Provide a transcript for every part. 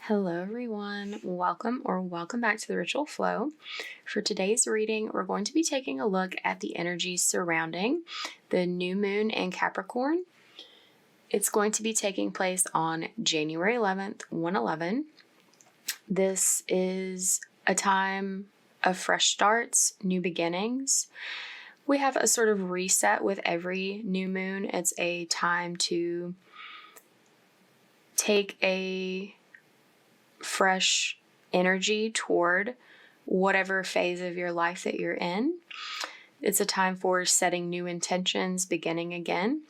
Hello everyone, welcome back to the Ritual Flow. For today's reading, we're going to be taking a look at the energies surrounding the new moon in Capricorn. It's going to be taking place on January 11th, 1/11. This is a time of fresh starts, new beginnings. We have a sort of reset with every new moon. It's a time to take a fresh energy toward whatever phase of your life that you're in. It's a time for setting new intentions, beginning again.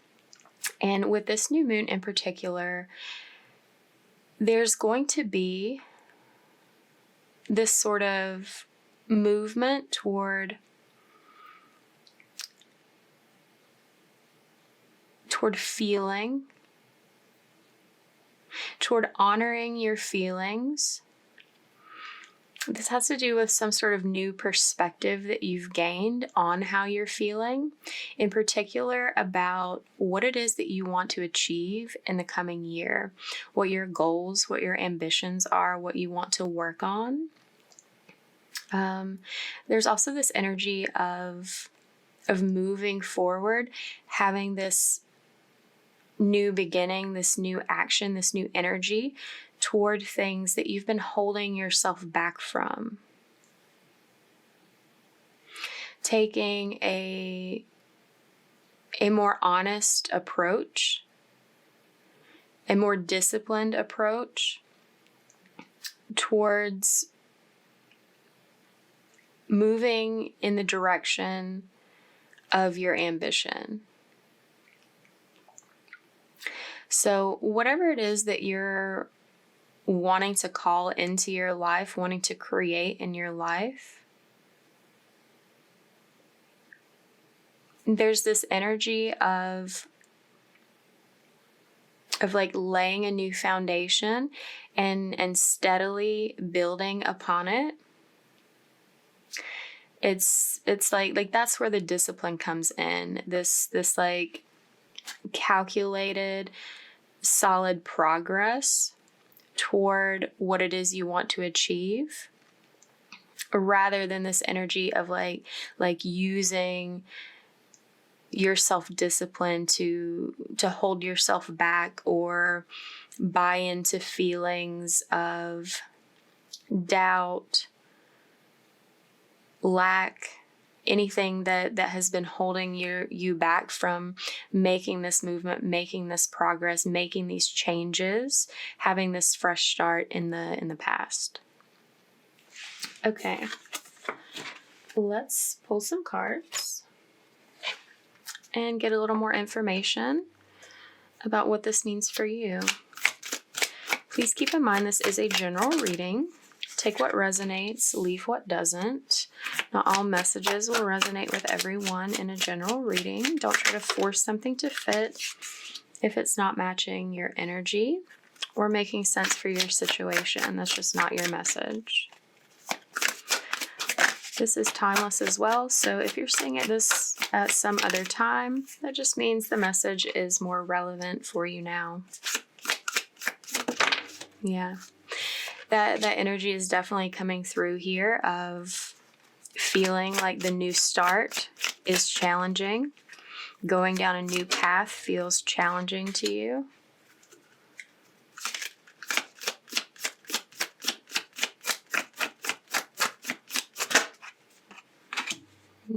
And with this new moon in particular, there's going to be this sort of movement toward feeling, toward honoring your feelings. This has to do with some sort of new perspective that you've gained on how you're feeling, in particular about what it is that you want to achieve in the coming year, what your goals, what your ambitions are, what you want to work on. There's also this energy of moving forward, having this new beginning, this new action, this new energy toward things that you've been holding yourself back from. Taking a more honest approach, a more disciplined approach towards moving in the direction of your ambition. So whatever it is that you're wanting to call into your life, wanting to create in your life, there's this energy of like laying a new foundation and steadily building upon it. It's like that's where the discipline comes in. This like calculated, solid progress toward what it is you want to achieve, rather than this energy of like using your self-discipline to hold yourself back or buy into feelings of doubt, lack, anything that has been holding you back from making this movement, making this progress, making these changes, having this fresh start in the past. Okay, let's pull some cards and get a little more information about what this means for you. Please keep in mind this is a general reading. Take what resonates, leave what doesn't. Not all messages will resonate with everyone in a general reading. Don't try to force something to fit if it's not matching your energy or making sense for your situation. That's just not your message. This is timeless as well, so if you're seeing this at some other time, that just means the message is more relevant for you now. Yeah. That energy is definitely coming through here of feeling like the new start is challenging. Going down a new path feels challenging to you.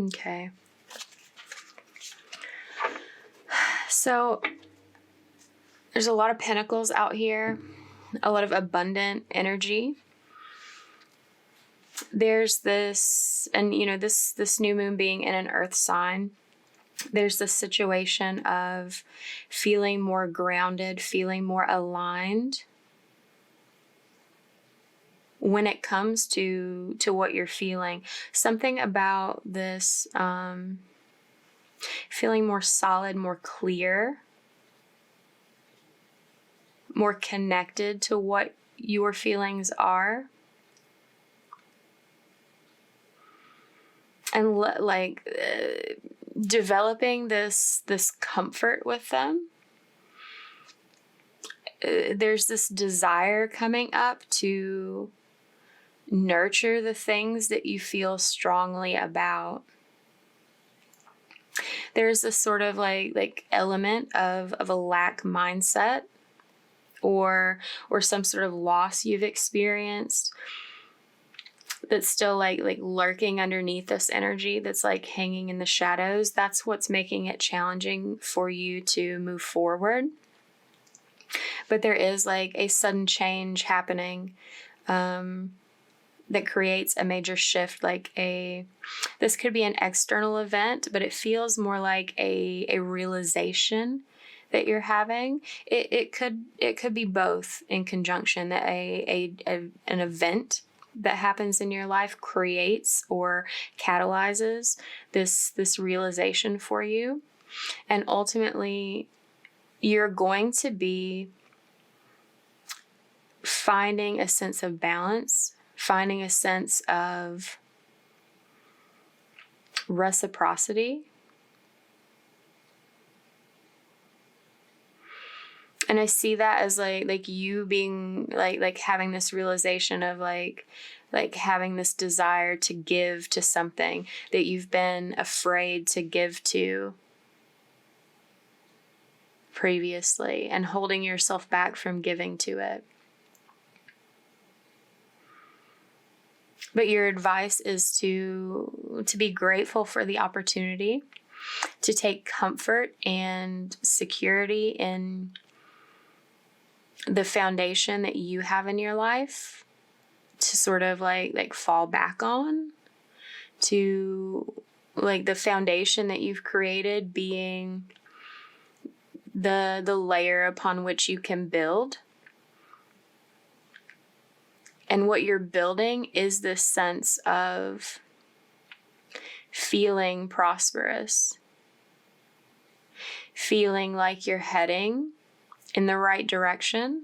Okay. So there's a lot of pentacles out here. A lot of abundant energy. There's this, and this new moon being in an earth sign, there's this situation of feeling more grounded, feeling more aligned when it comes to what you're feeling. Something about this feeling more solid, more clear, more connected to what your feelings are, and developing this comfort with them. there's this desire coming up to nurture the things that you feel strongly about. There's this sort of like element of a lack mindset or some sort of loss you've experienced that's still like lurking underneath this energy that's like hanging in the shadows. That's what's making it challenging for you to move forward. But there is like a sudden change happening that creates a major shift, this could be an external event, but it feels more like a realization that you're having. It could be both in conjunction, that an event that happens in your life creates or catalyzes this realization for you. And ultimately, you're going to be finding a sense of balance, finding a sense of reciprocity. And I see that as like you being like having this realization of like having this desire to give to something that you've been afraid to give to previously, and holding yourself back from giving to it. But your advice is to be grateful for the opportunity, to take comfort and security in the foundation that you have in your life, to sort of like fall back on, to like the foundation that you've created being the layer upon which you can build. And what you're building is this sense of feeling prosperous, feeling like you're heading in the right direction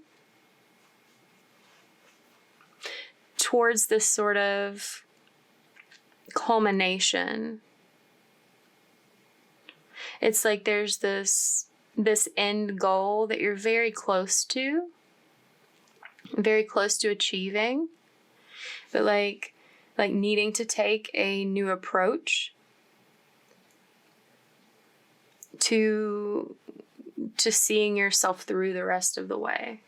towards this sort of culmination. It's like there's this end goal that you're very close to achieving, but like needing to take a new approach to seeing yourself through the rest of the way.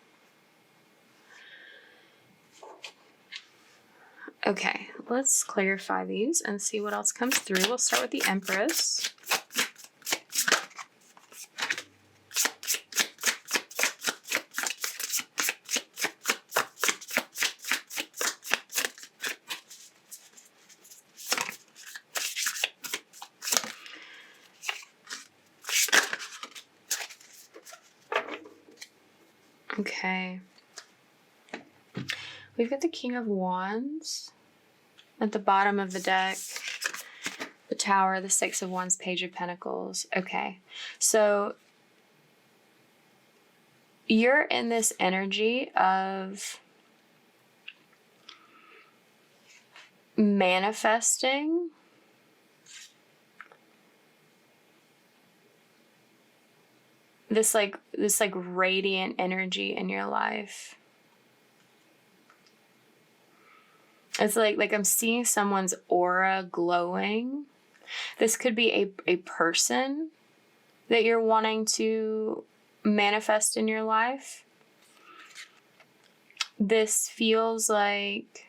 Okay, let's clarify these and see what else comes through. We'll start with the Empress. Okay. We've got the King of Wands at the bottom of the deck, the Tower, the Six of Wands, Page of Pentacles. Okay. So you're in this energy of manifesting this radiant energy in your life. It's like I'm seeing someone's aura glowing. This could be a person that you're wanting to manifest in your life. This feels like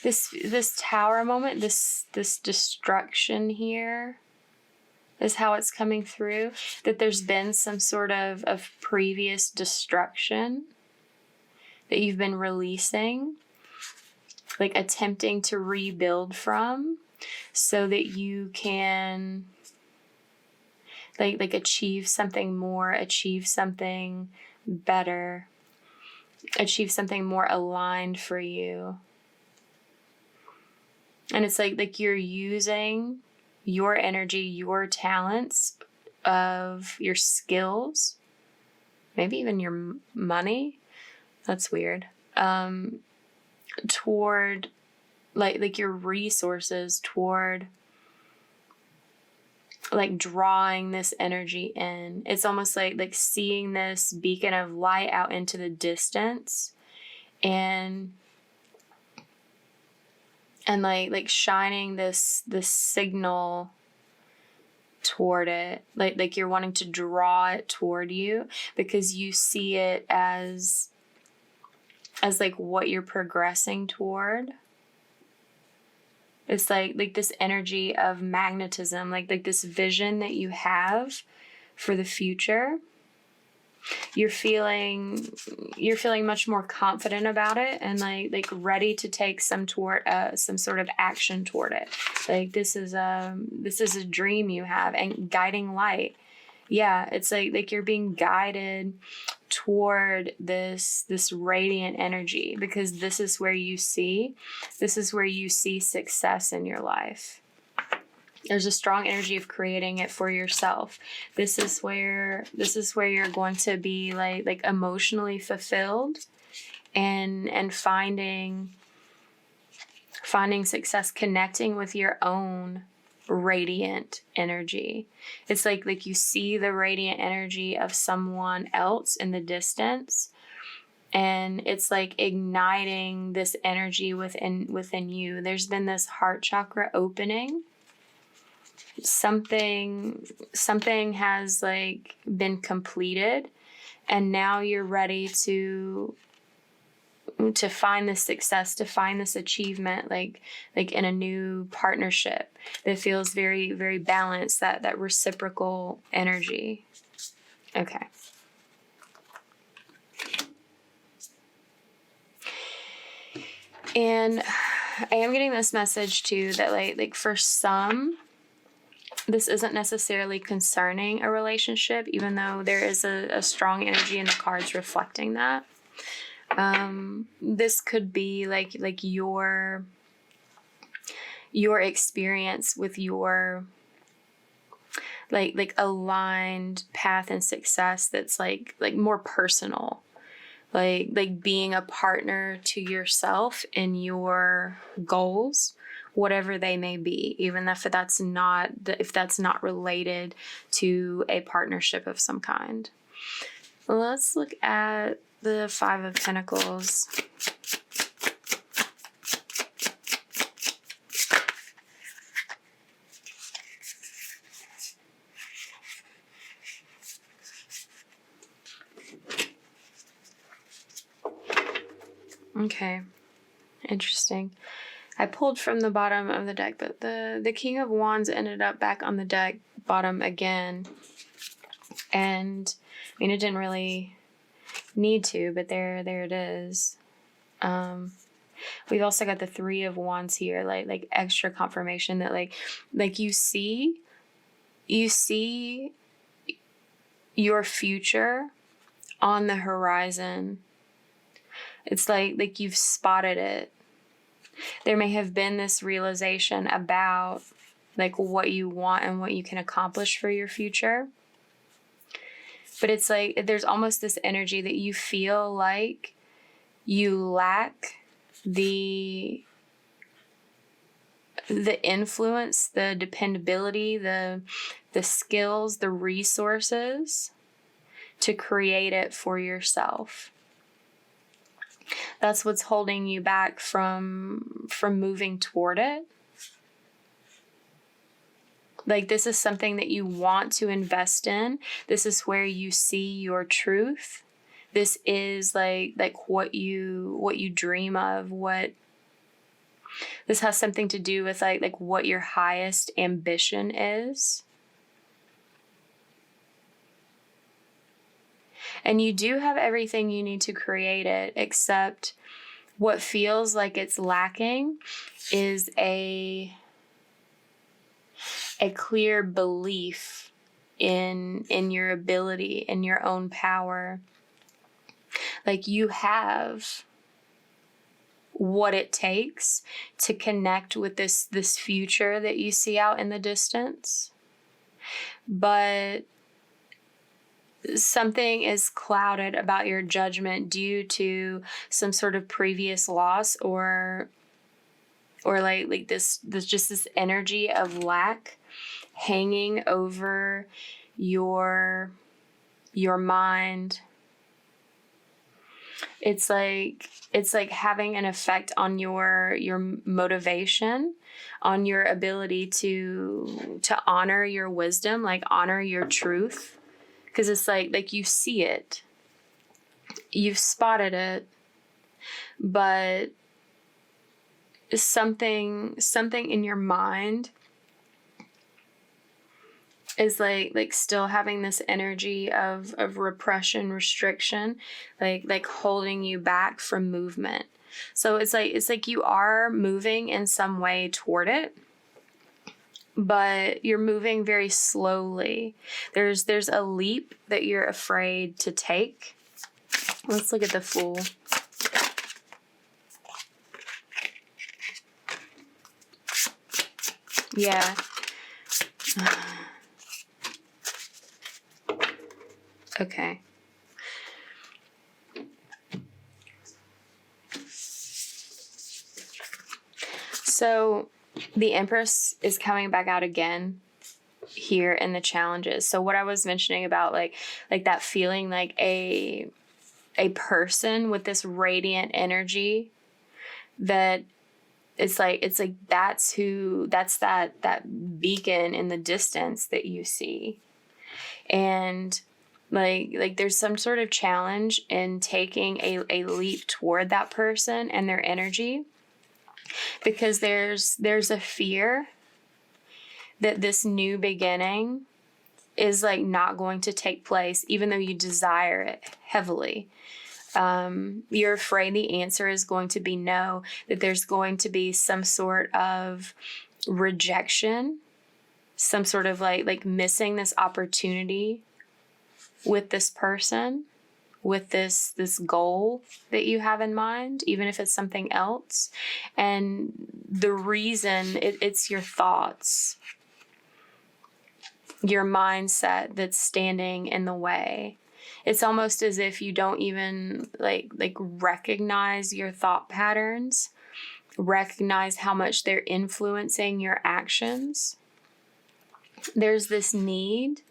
this Tower moment, this destruction here is how it's coming through, that there's been some sort of previous destruction that you've been releasing, like attempting to rebuild from, so that you can like achieve something more, achieve something better, achieve something more aligned for you. And it's like you're using your energy, your talents, of your skills, maybe even your money. That's weird. Toward like your resources, toward like drawing this energy in. It's almost like seeing this beacon of light out into the distance, and like shining this signal toward it, like you're wanting to draw it toward you, because you see it as like what you're progressing toward. It's like this energy of magnetism, like this vision that you have for the future. You're feeling much more confident about it, and like ready to take some sort of action toward it. Like this is a dream you have, and guiding light. Yeah, it's like you're being guided toward this radiant energy, because this is where you see success in your life. There's a strong energy of creating it for yourself. This is where you're going to be like emotionally fulfilled, and finding success, connecting with your own radiant energy. It's like you see the radiant energy of someone else in the distance, and it's like igniting this energy within you. There's been this heart chakra opening. Something has like been completed, and now you're ready to find this success, to find this achievement, like in a new partnership that feels very, very balanced, that reciprocal energy. Okay. And I am getting this message too, that like for some, this isn't necessarily concerning a relationship, even though there is a strong energy in the cards reflecting that. This could be like your experience with your like aligned path and success that's like more personal, like being a partner to yourself in your goals, whatever they may be, even if that's not related to a partnership of some kind. Let's look at the Five of Pentacles. Okay, interesting. I pulled from the bottom of the deck, but the King of Wands ended up back on the deck bottom again. And I mean, it didn't really need to, but there it is. We've also got the Three of Wands here, like extra confirmation that like you see your future on the horizon. It's like you've spotted it. There may have been this realization about like what you want and what you can accomplish for your future. But it's like there's almost this energy that you feel like you lack the influence, the dependability, the skills, the resources to create it for yourself. That's what's holding you back from moving toward it. Like this is something that you want to invest in. This is where you see your truth. This is like what you dream of. This has something to do with like what your highest ambition is. And you do have everything you need to create it, except what feels like it's lacking is a clear belief in your ability, in your own power. Like you have what it takes to connect with this future that you see out in the distance. But something is clouded about your judgment due to some sort of previous loss or like this energy of lack hanging over your mind. It's like having an effect on your motivation, on your ability to honor your wisdom, like honor your truth. Because it's like you see it, you've spotted it, but something in your mind is like still having this energy of repression, restriction, like holding you back from movement. So it's like you are moving in some way toward it, but you're moving very slowly. There's a leap that you're afraid to take. Let's look at the Fool. Yeah. Okay. So the Empress is coming back out again here in the challenges. So what I was mentioning about like that feeling like a person with this radiant energy, that it's like that's that beacon in the distance that you see. And like there's some sort of challenge in taking a leap toward that person and their energy, because there's a fear that this new beginning is like not going to take place, even though you desire it heavily. You're afraid the answer is going to be no, that there's going to be some sort of rejection, some sort of like missing this opportunity with this person, with this goal that you have in mind, even if it's something else. And the reason it's your thoughts, your mindset that's standing in the way. It's almost as if you don't even like recognize your thought patterns, recognize how much they're influencing your actions. There's this need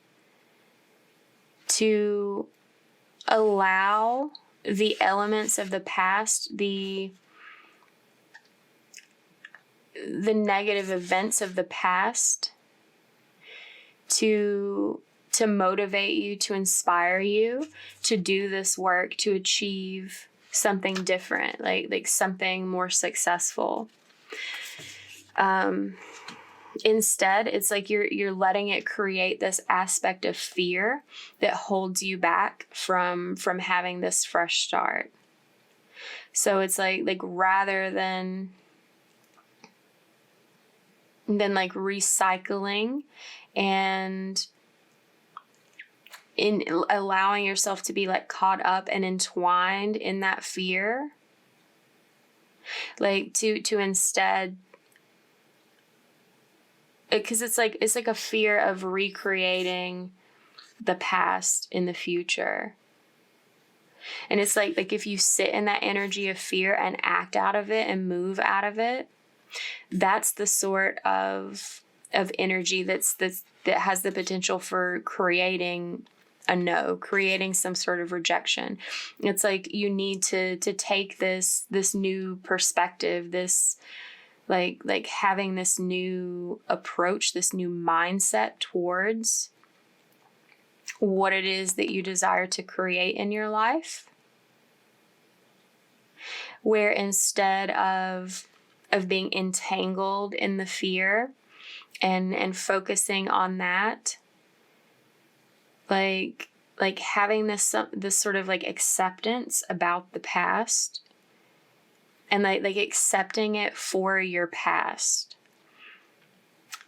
to allow the elements of the past, the negative events of the past to motivate you, to inspire you to do this work, to achieve something different, like something more successful. Instead, it's like you're letting it create this aspect of fear that holds you back from having this fresh start. So it's like rather than like recycling and in allowing yourself to be like caught up and entwined in that fear, like to instead, because it's like a fear of recreating the past in the future. And it's like if you sit in that energy of fear and act out of it and move out of it, that's the sort of energy that has the potential for creating a no, creating some sort of rejection. It's like you need to take this new perspective, this like having this new approach, this new mindset towards what it is that you desire to create in your life, where instead of being entangled in the fear and focusing on that, like having this sort of like acceptance about the past and like accepting it for your past.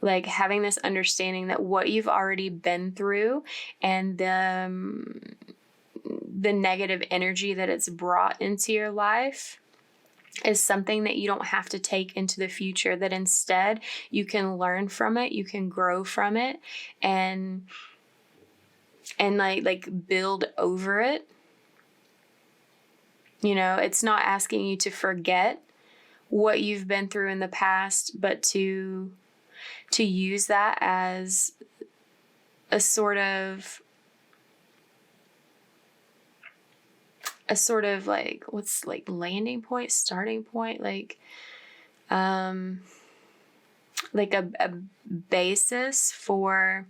Like having this understanding that what you've already been through and the negative energy that it's brought into your life is something that you don't have to take into the future, that instead you can learn from it, you can grow from it, and like build over it. You know, it's not asking you to forget what you've been through in the past, but to to use that as a sort of like, what's like landing point, starting point, like a basis for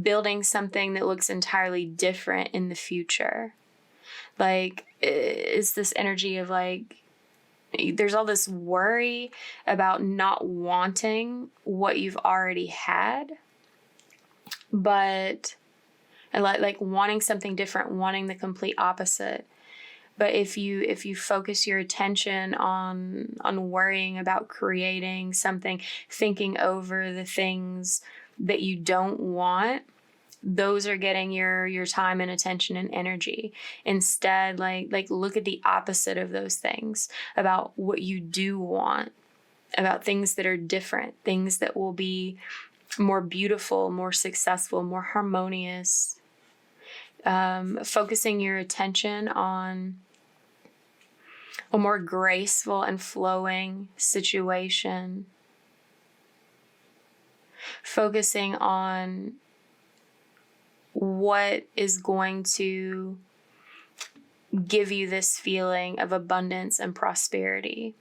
building something that looks entirely different in the future. Like, is this energy of like, there's all this worry about not wanting what you've already had, but like wanting something different, wanting the complete opposite. But if you focus your attention on worrying about creating something, thinking over the things that you don't want, those are getting your time and attention and energy. Instead, like look at the opposite of those things, about what you do want, about things that are different, things that will be more beautiful, more successful, more harmonious. Focusing your attention on a more graceful and flowing situation. Focusing on what is going to give you this feeling of abundance and prosperity.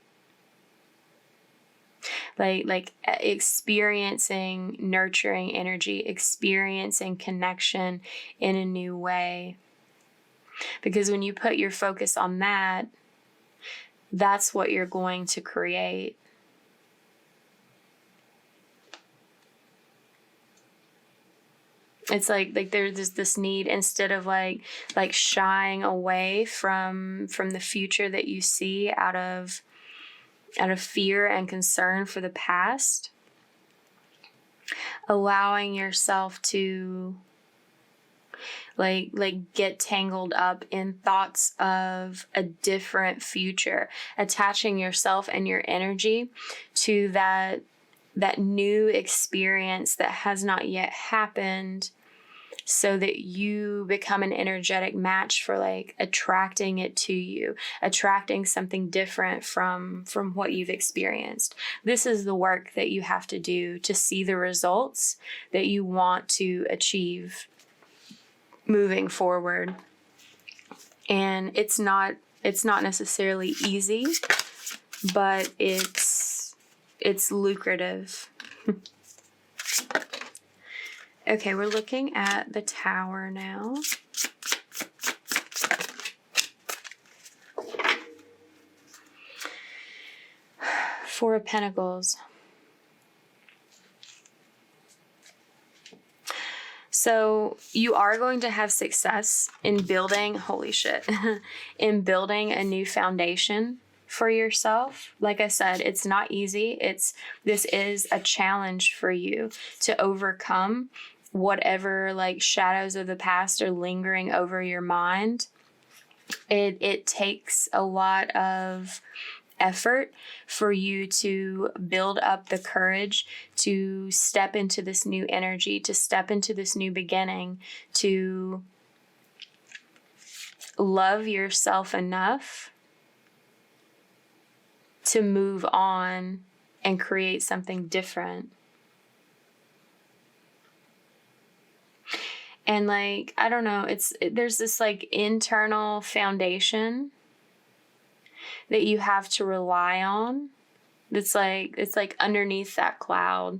Like experiencing nurturing energy, experiencing connection in a new way. Because when you put your focus on that, that's what you're going to create. It's like there's this need, instead of like shying away from the future that you see out of fear and concern for the past, allowing yourself to like get tangled up in thoughts of a different future, attaching yourself and your energy to that new experience that has not yet happened, so that you become an energetic match for like attracting it to you, attracting something different from what you've experienced. This is the work that you have to do to see the results that you want to achieve moving forward. And it's not necessarily easy, but it's lucrative. Okay, we're looking at the Tower now. Four of Pentacles. So you are going to have success in building, holy shit, in building a new foundation for yourself. Like I said, it's not easy. This is a challenge for you to overcome whatever like shadows of the past are lingering over your mind. It takes a lot of effort for you to build up the courage to step into this new energy, to step into this new beginning, to love yourself enough to move on and create something different. And like, I don't know, there's this like internal foundation that you have to rely on. It's like underneath that cloud.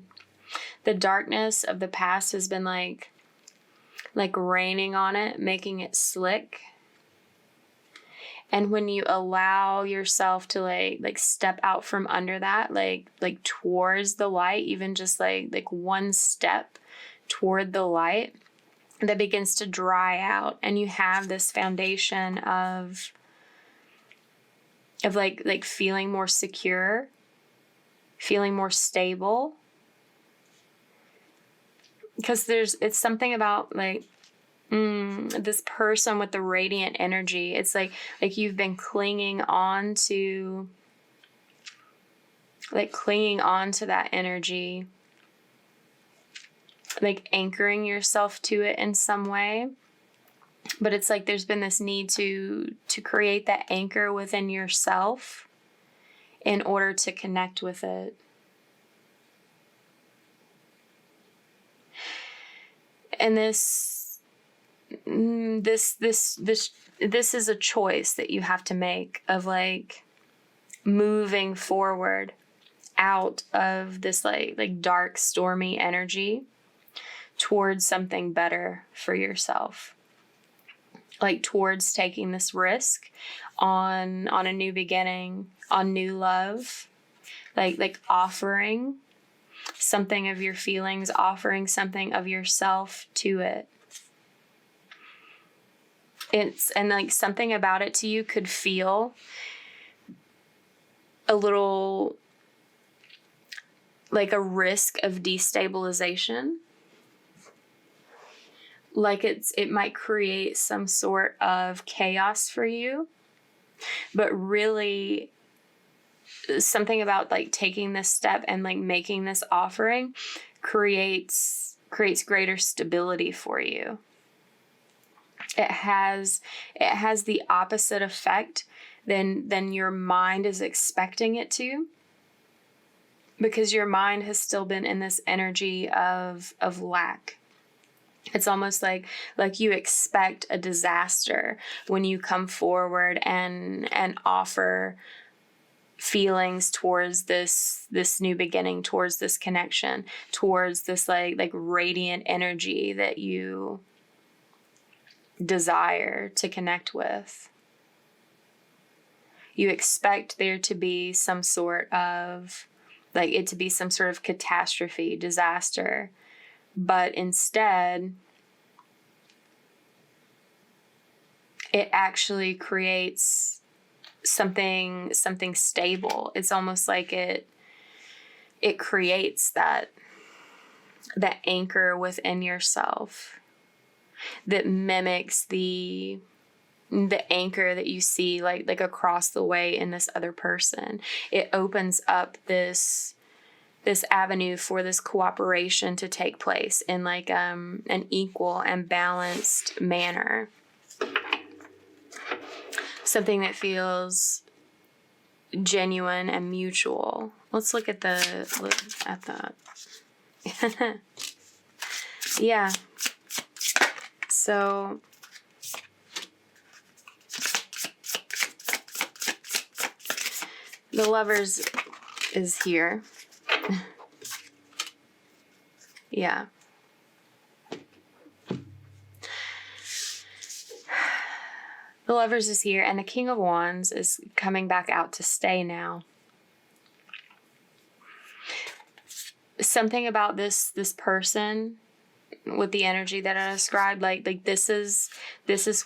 The darkness of the past has been like raining on it, making it slick. And when you allow yourself to like step out from under that, like towards the light, even just like one step toward the light, that begins to dry out, and you have this foundation of like feeling more secure, feeling more stable. Because it's something about like this person with the radiant energy. It's like you've been clinging on to that energy, like anchoring yourself to it in some way. But it's like there's been this need to create that anchor within yourself in order to connect with it. And this is a choice that you have to make of like moving forward out of this like dark, stormy energy towards something better for yourself. Like towards taking this risk on a new beginning, on new love, like offering something of your feelings, offering something of yourself to it. And like something about it to you could feel a little like a risk of destabilization. Like it might create some sort of chaos for you, but really something about like taking this step and like making this offering creates greater stability for you. It has the opposite effect than your mind is expecting it to, because your mind has still been in this energy of lack. It's almost like you expect a disaster when you come forward and offer feelings towards this new beginning, towards this connection, towards this like radiant energy that you desire to connect with. You expect there to be some sort of like it to be some sort of catastrophe, disaster, but instead it actually creates something stable. It's almost like it creates that anchor within yourself that mimics the anchor that you see like across the way in this other person. It opens up this avenue for this cooperation to take place in like an equal and balanced manner. Something that feels genuine and mutual. Let's look at that. Yeah. So the Lovers is here. Yeah. The Lovers is here, and the King of Wands is coming back out to stay now. Something about this person with the energy that I described, like this is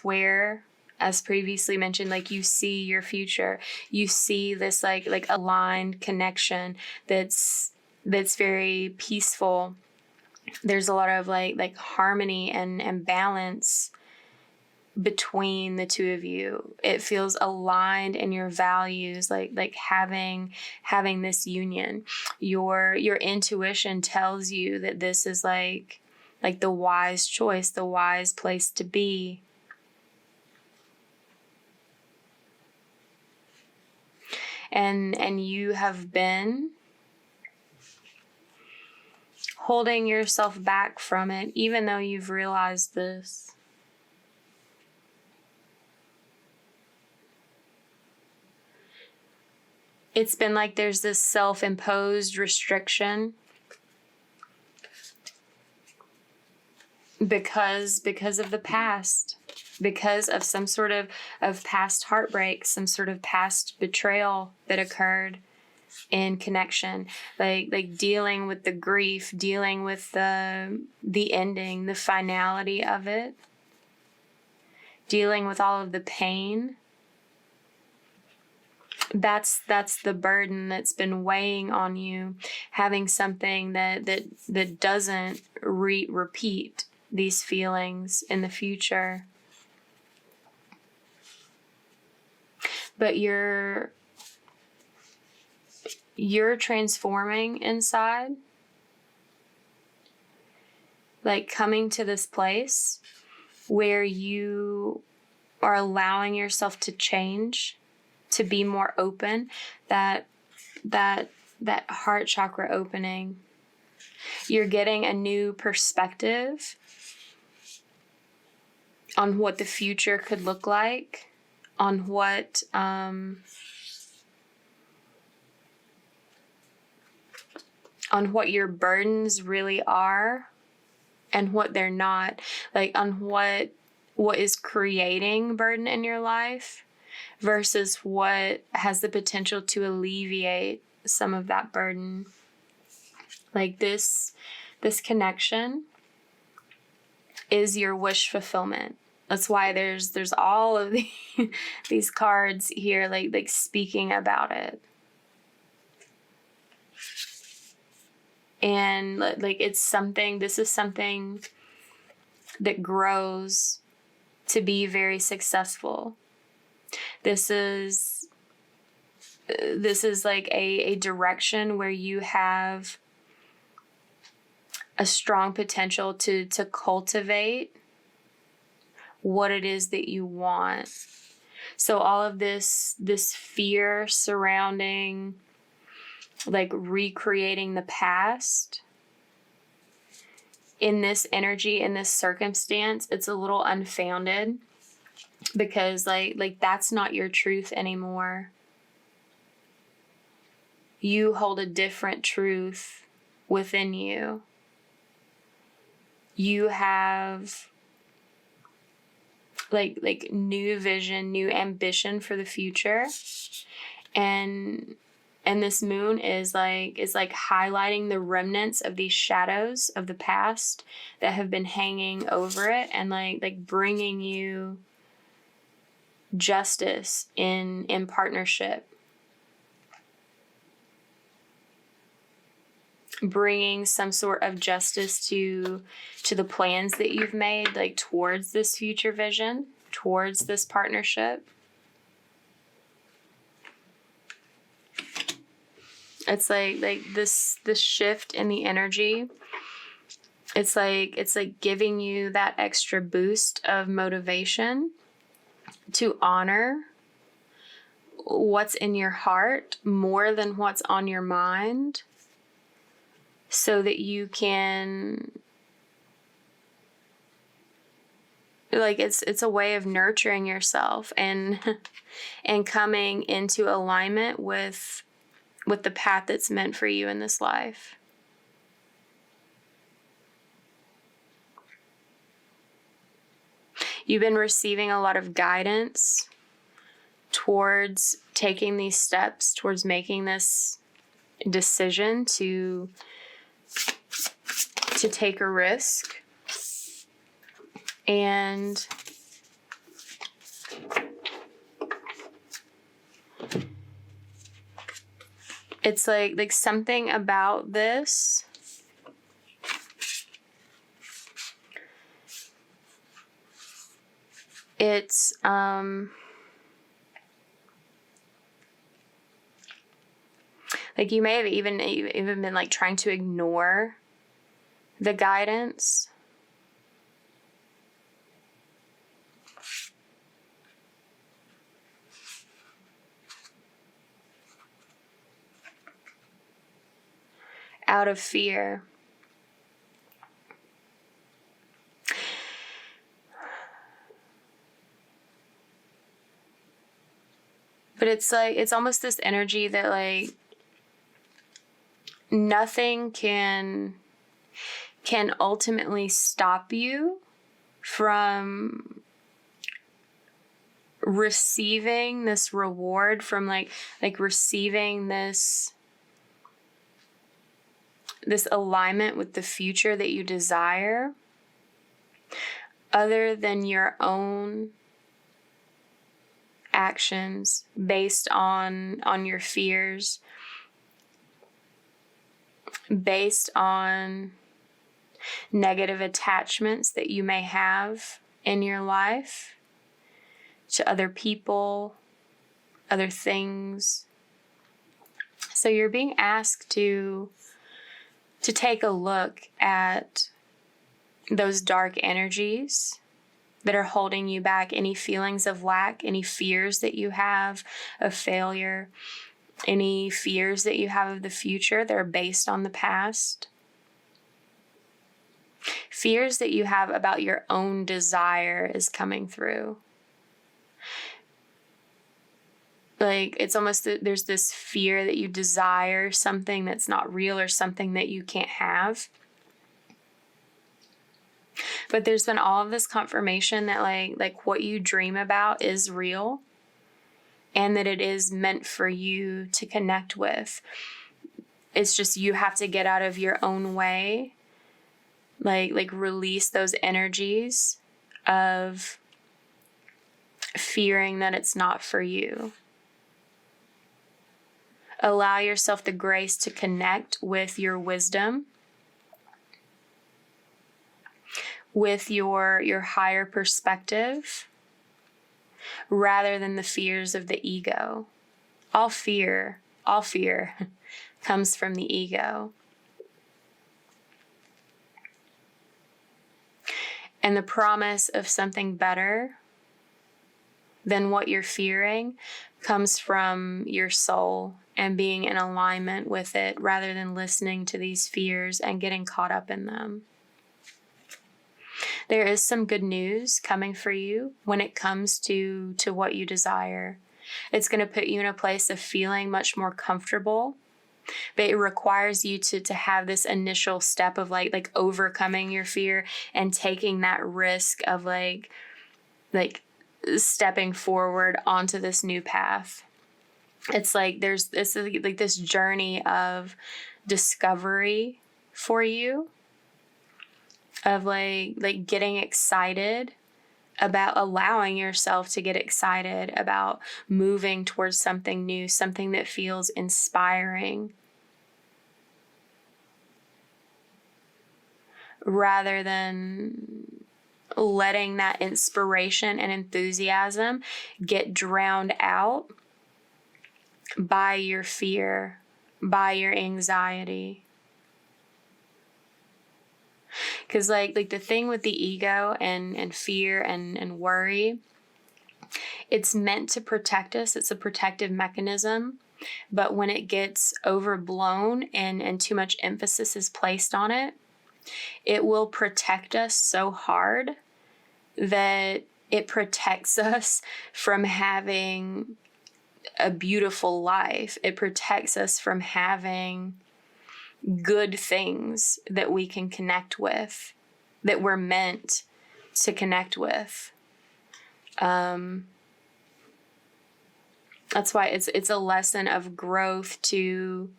where, as previously mentioned, like you see your future. You see this like aligned connection that's very peaceful. There's a lot of like harmony and balance between the two of you. It feels aligned in your values, like having this union. Your intuition tells you that this is like the wise choice, the wise place to be. And you have been holding yourself back from it, even though you've realized this. It's been like there's this self-imposed restriction because of the past, because of some sort of past heartbreak, some sort of past betrayal that occurred in connection, like dealing with the grief, dealing with the ending, the finality of it, dealing with all of the pain. That's the burden that's been weighing on you, having something that doesn't repeat these feelings in the future. But you're transforming inside, like coming to this place where you are allowing yourself to change, to be more open, that heart chakra opening. You're getting a new perspective on what the future could look like, on what your burdens really are and what they're not, like on what is creating burden in your life versus what has the potential to alleviate some of that burden. Like this connection is your wish fulfillment. That's why there's all of these cards here, like speaking about it. And like this is something that grows to be very successful. This is like a direction where you have a strong potential to cultivate what it is that you want. So all of this fear surrounding like recreating the past in this energy, in this circumstance, it's a little unfounded because like that's not your truth anymore. You hold a different truth within you. You have like new vision, new ambition for the future. And this moon is like highlighting the remnants of these shadows of the past that have been hanging over it, and like bringing you justice in partnership, bringing some sort of justice to the plans that you've made, like towards this future vision, towards this partnership. It's like this shift in the energy. It's like giving you that extra boost of motivation to honor what's in your heart more than what's on your mind, so that you can, like, it's a way of nurturing yourself and coming into alignment with the path that's meant for you in this life. You've been receiving a lot of guidance towards taking these steps, towards making this decision to take a risk. And it's like something about this it's like you may have even been like trying to ignore the guidance. Out of fear. But it's like, it's almost this energy that like nothing can ultimately stop you from receiving this reward, from like receiving this alignment with the future that you desire, other than your own actions based on your fears, based on negative attachments that you may have in your life to other people, other things. So you're being asked to take a look at those dark energies that are holding you back, any feelings of lack, any fears that you have of failure, any fears that you have of the future that are based on the past. Fears that you have about your own desire is coming through. Like, it's almost, there's this fear that you desire something that's not real or something that you can't have. But there's been all of this confirmation that like what you dream about is real and that it is meant for you to connect with. It's just you have to get out of your own way, like release those energies of fearing that it's not for you. Allow yourself the grace to connect with your wisdom, with your higher perspective, rather than the fears of the ego. All fear comes from the ego. And the promise of something better than what you're fearing comes from your soul and being in alignment with it rather than listening to these fears and getting caught up in them. There is some good news coming for you when it comes to what you desire. It's going to put you in a place of feeling much more comfortable, but it requires you to have this initial step of like overcoming your fear and taking that risk of like stepping forward onto this new path. It's like there's this journey of discovery for you, of like getting excited about allowing yourself to get excited about moving towards something new, something that feels inspiring, rather than letting that inspiration and enthusiasm get drowned out by your fear, by your anxiety. Because like the thing with the ego and fear and worry, it's meant to protect us. It's a protective mechanism. But when it gets overblown and too much emphasis is placed on it, it will protect us so hard that it protects us from having a beautiful life. It protects us from having good things that we can connect with, that we're meant to connect with. That's why it's a lesson of growth to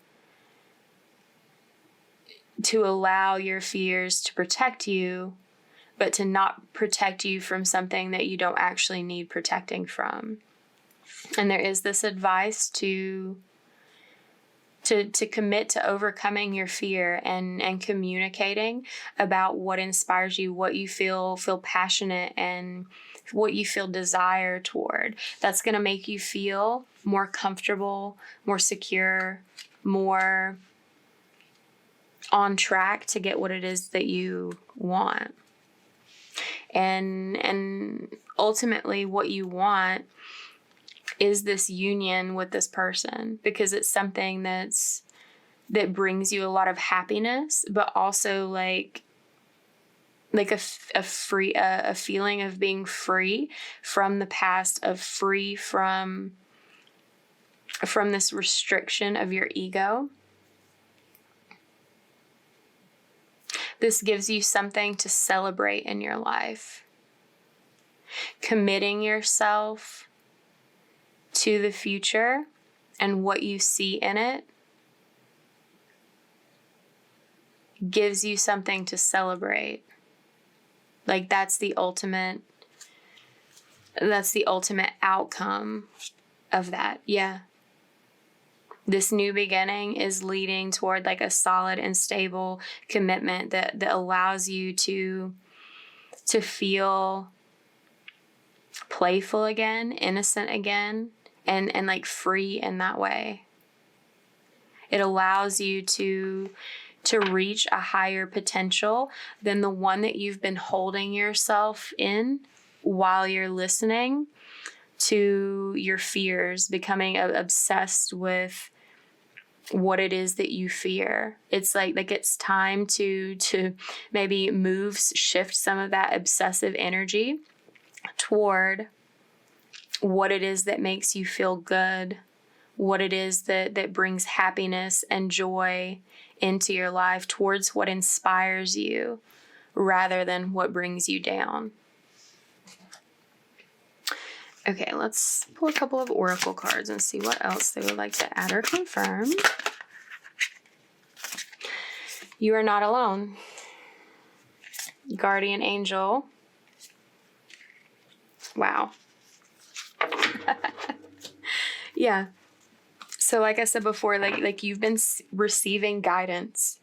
allow your fears to protect you, but to not protect you from something that you don't actually need protecting from. And there is this advice to commit to overcoming your fear and communicating about what inspires you, what you feel passionate and what you feel desire toward. That's going to make you feel more comfortable, more secure, more on track to get what it is that you want. And ultimately what you want is this union with this person, because it's something that brings you a lot of happiness, but also like a feeling of being free from the past, of free from this restriction of your ego. This gives you something to celebrate in your life. Committing yourself to the future and what you see in it gives you something to celebrate. Like that's the ultimate outcome of that. Yeah. This new beginning is leading toward like a solid and stable commitment that allows you to feel playful again, innocent again, and like free in that way. It allows you to reach a higher potential than the one that you've been holding yourself in while you're listening to your fears, becoming obsessed with what it is that you fear. It's like it's time to maybe shift some of that obsessive energy toward what it is that makes you feel good, what it is that brings happiness and joy into your life, towards what inspires you rather than what brings you down. Okay, let's pull a couple of oracle cards and see what else they would like to add or confirm. You are not alone. Guardian angel. Wow. Yeah. So like I said before, like you've been receiving guidance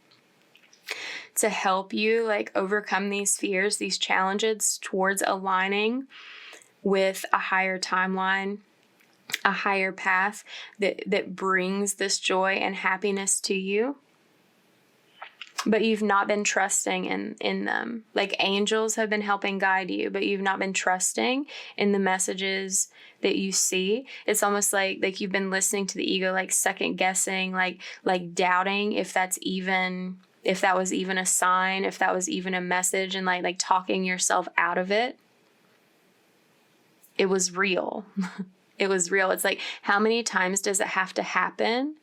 to help you like overcome these fears, these challenges towards aligning with a higher timeline, a higher path that brings this joy and happiness to you. But you've not been trusting in them. Like angels have been helping guide you, but you've not been trusting in the messages that you see. It's almost like you've been listening to the ego, like second guessing, like doubting if that was even a sign, if that was even a message, and like talking yourself out of it. It was real. It was real. It's like, how many times does it have to happen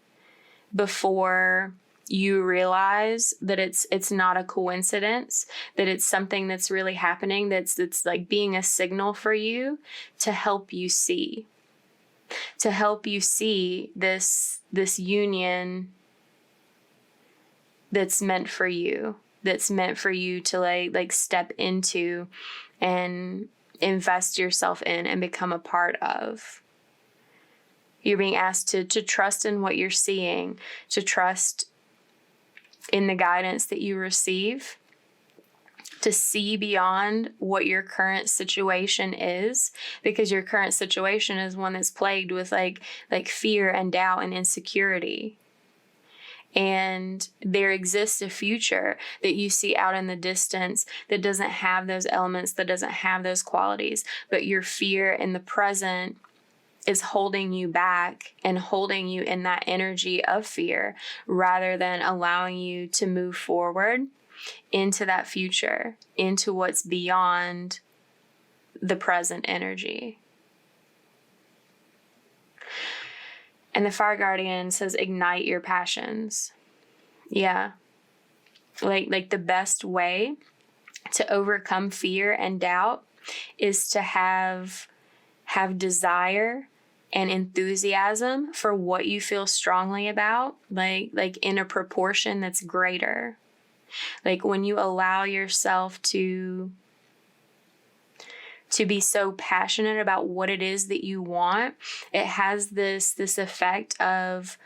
before you realize that it's not a coincidence, that it's something that's really happening, that's like being a signal for you to help you see this union that's meant for you to like step into and invest yourself in and become a part of. You're being asked to trust in what you're seeing, to trust in the guidance that you receive, to see beyond what your current situation is, because your current situation is one that's plagued with like fear and doubt and insecurity. And there exists a future that you see out in the distance that doesn't have those elements, that doesn't have those qualities, but your fear in the present is holding you back and holding you in that energy of fear, rather than allowing you to move forward into that future, into what's beyond the present energy. And the Fire Guardian says, ignite your passions. Yeah. Like the best way to overcome fear and doubt is to have desire and enthusiasm for what you feel strongly about, like in a proportion that's greater. Like when you allow yourself to be so passionate about what it is that you want, it has this effect of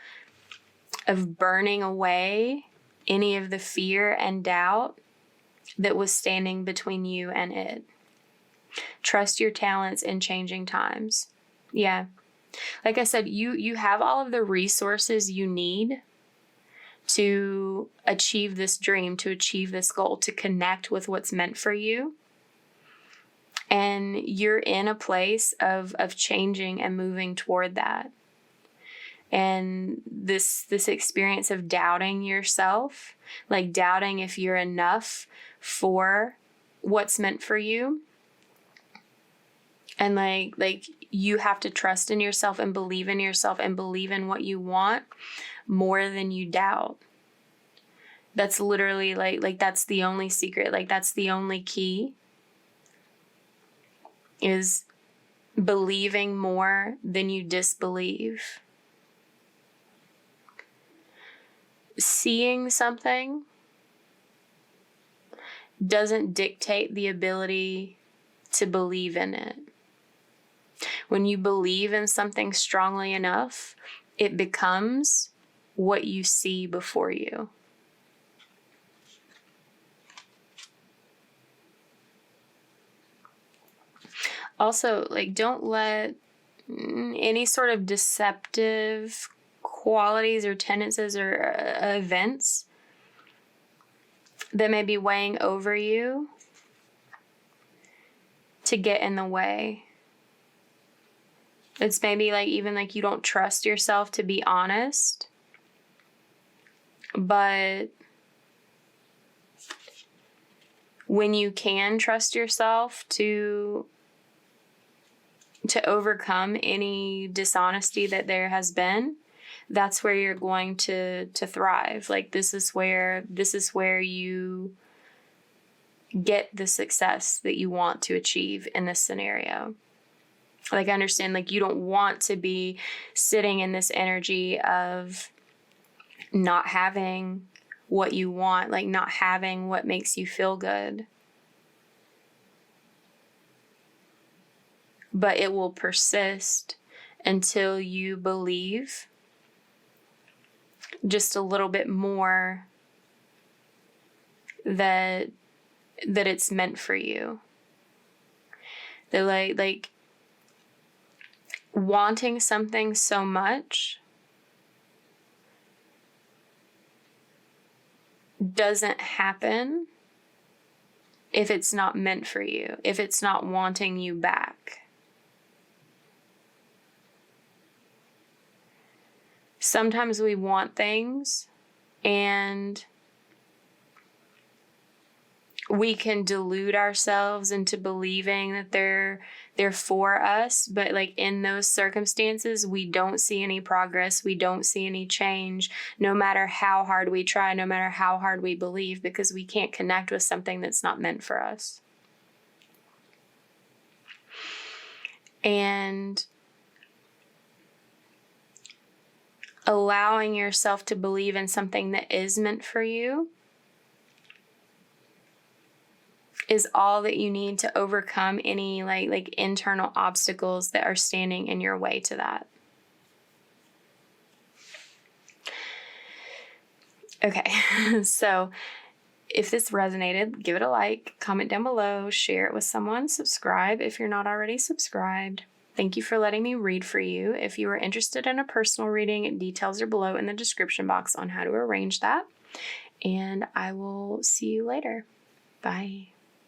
burning away any of the fear and doubt that was standing between you and it. Trust your talents in changing times. Yeah. Like I said, you have all of the resources you need to achieve this dream, to achieve this goal, to connect with what's meant for you. And you're in a place of changing and moving toward that. And this experience of doubting yourself, like doubting if you're enough for what's meant for you. And like you have to trust in yourself and believe in what you want more than you doubt. That's literally like that's the only secret. Like that's the only key, is believing more than you disbelieve. Seeing something doesn't dictate the ability to believe in it. When you believe in something strongly enough, it becomes what you see before you. Also, like, don't let any sort of deceptive qualities or tendencies or events that may be weighing over you to get in the way. It's maybe like even like you don't trust yourself to be honest But when you can trust yourself to overcome any dishonesty that there has been, that's where you're going to thrive. Like, this is where you get the success that you want to achieve in this scenario. Like, I understand, like, you don't want to be sitting in this energy of not having what you want, like not having what makes you feel good. But it will persist until you believe just a little bit more that it's meant for you. That like wanting something so much doesn't happen if it's not meant for you, if it's not wanting you back. Sometimes we want things and we can delude ourselves into believing that they're for us, but like in those circumstances, we don't see any progress, we don't see any change, no matter how hard we try, no matter how hard we believe, because we can't connect with something that's not meant for us. And allowing yourself to believe in something that is meant for you is all that you need to overcome any like internal obstacles that are standing in your way to that. Okay, so if this resonated, give it a like, comment down below, share it with someone, subscribe if you're not already subscribed. Thank you for letting me read for you. If you are interested in a personal reading, details are below in the description box on how to arrange that. And I will see you later. Bye.